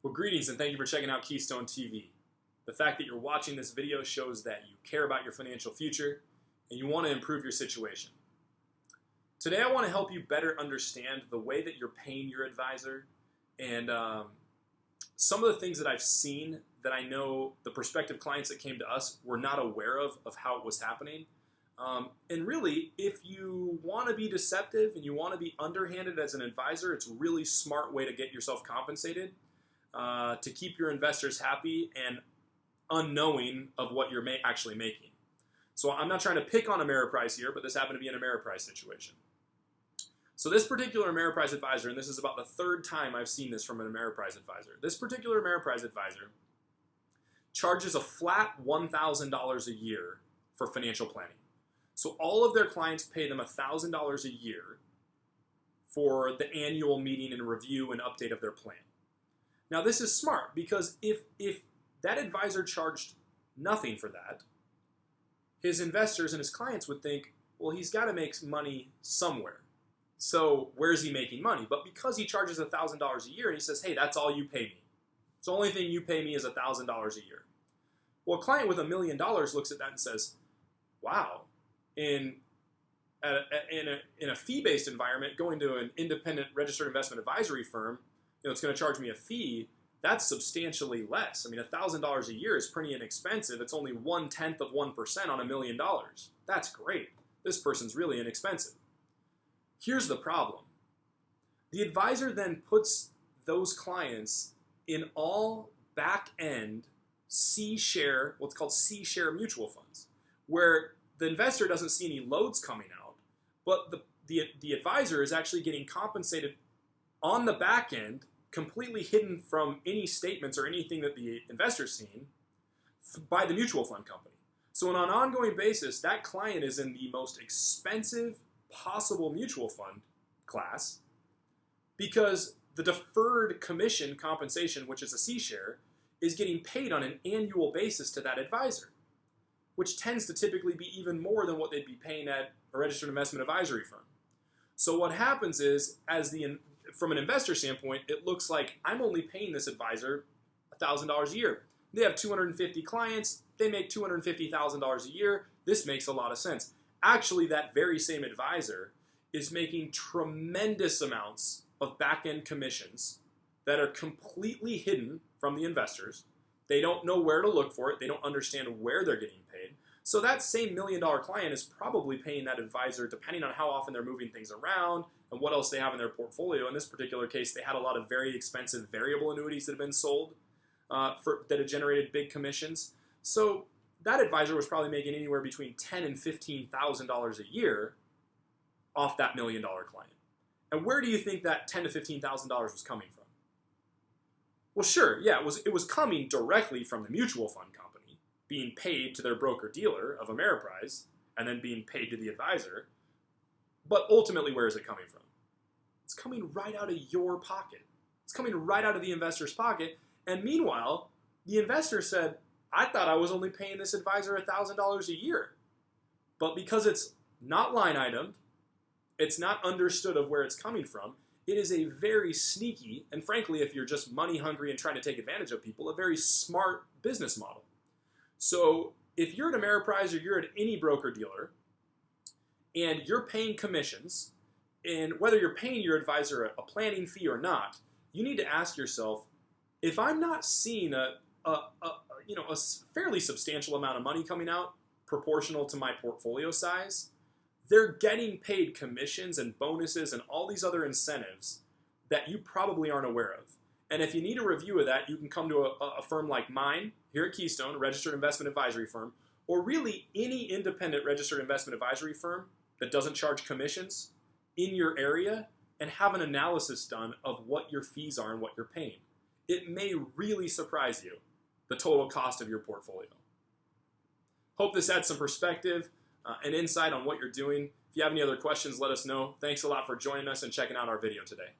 Well, greetings and thank you for checking out Keystone TV. The fact that you're watching this video shows that you care about your financial future and you want to improve your situation. Today I want to help you better understand the way that you're paying your advisor and some of the things that I've seen that I know the prospective clients that came to us were not aware of how it was happening. And really, if you want to be deceptive and you want to be underhanded as an advisor, it's a really smart way to get yourself compensated, to keep your investors happy and unknowing of what you're actually making. So I'm not trying to pick on Ameriprise here, but this happened to be an Ameriprise situation. So this particular Ameriprise advisor, and this is about the third time I've seen this from an Ameriprise advisor, this particular Ameriprise advisor charges a flat $1,000 a year for financial planning. So all of their clients pay them $1,000 a year for the annual meeting and review and update of their plan. Now this is smart because if that advisor charged nothing for that, his investors and his clients would think, well, he's got to make money somewhere. So where's he making money? But because he charges $1,000 a year and he says, hey, that's all you pay me. So the only thing you pay me is $1,000 a year. Well, a client with $1 million looks at that and says, wow, in a fee-based environment, going to an independent registered investment advisory firm, it's going to charge me a fee. That's substantially less. I mean, $1,000 a year is pretty inexpensive. It's only 1/10 of 1% on $1 million. That's great. This person's really inexpensive. Here's the problem. The advisor then puts those clients in all back-end C-share, what's called C-share mutual funds, where the investor doesn't see any loads coming out, but the advisor is actually getting compensated on the back end, completely hidden from any statements or anything that the investor's seen, by the mutual fund company. So on an ongoing basis, that client is in the most expensive possible mutual fund class because the deferred commission compensation, which is a C-share, is getting paid on an annual basis to that advisor, which tends to typically be even more than what they'd be paying at a registered investment advisory firm. So what happens is, from an investor standpoint, it looks like I'm only paying this advisor $1,000 a year. They have 250 clients. They make $250,000 a year. This makes a lot of sense. Actually, that very same advisor is making tremendous amounts of back-end commissions that are completely hidden from the investors. They don't know where to look for it. They don't understand where they're getting paid. So that same $1 million client is probably paying that advisor, depending on how often they're moving things around and what else they have in their portfolio. In this particular case, they had a lot of very expensive variable annuities that have been sold that had generated big commissions. So that advisor was probably making anywhere between $10,000 and $15,000 a year off that $1 million client. And where do you think that $10,000 to $15,000 was coming from? Well, sure, yeah, it was coming directly from the mutual fund company, being paid to their broker-dealer of Ameriprise, and then being paid to the advisor. But ultimately, where is it coming from? It's coming right out of your pocket. It's coming right out of the investor's pocket. And meanwhile, the investor said, I thought I was only paying this advisor $1,000 a year. But because it's not line itemed, it's not understood of where it's coming from, it is a very sneaky, and frankly, if you're just money hungry and trying to take advantage of people, a very smart business model. So if you're at Ameriprise or you're at any broker-dealer, and you're paying commissions, and whether you're paying your advisor a planning fee or not, you need to ask yourself, if I'm not seeing a fairly substantial amount of money coming out proportional to my portfolio size, they're getting paid commissions and bonuses and all these other incentives that you probably aren't aware of. And if you need a review of that, you can come to a firm like mine here at Keystone, a registered investment advisory firm, or really any independent registered investment advisory firm that doesn't charge commissions in your area, and have an analysis done of what your fees are and what you're paying. It may really surprise you, the total cost of your portfolio. Hope this adds some perspective and insight on what you're doing. If you have any other questions, let us know. Thanks a lot for joining us and checking out our video today.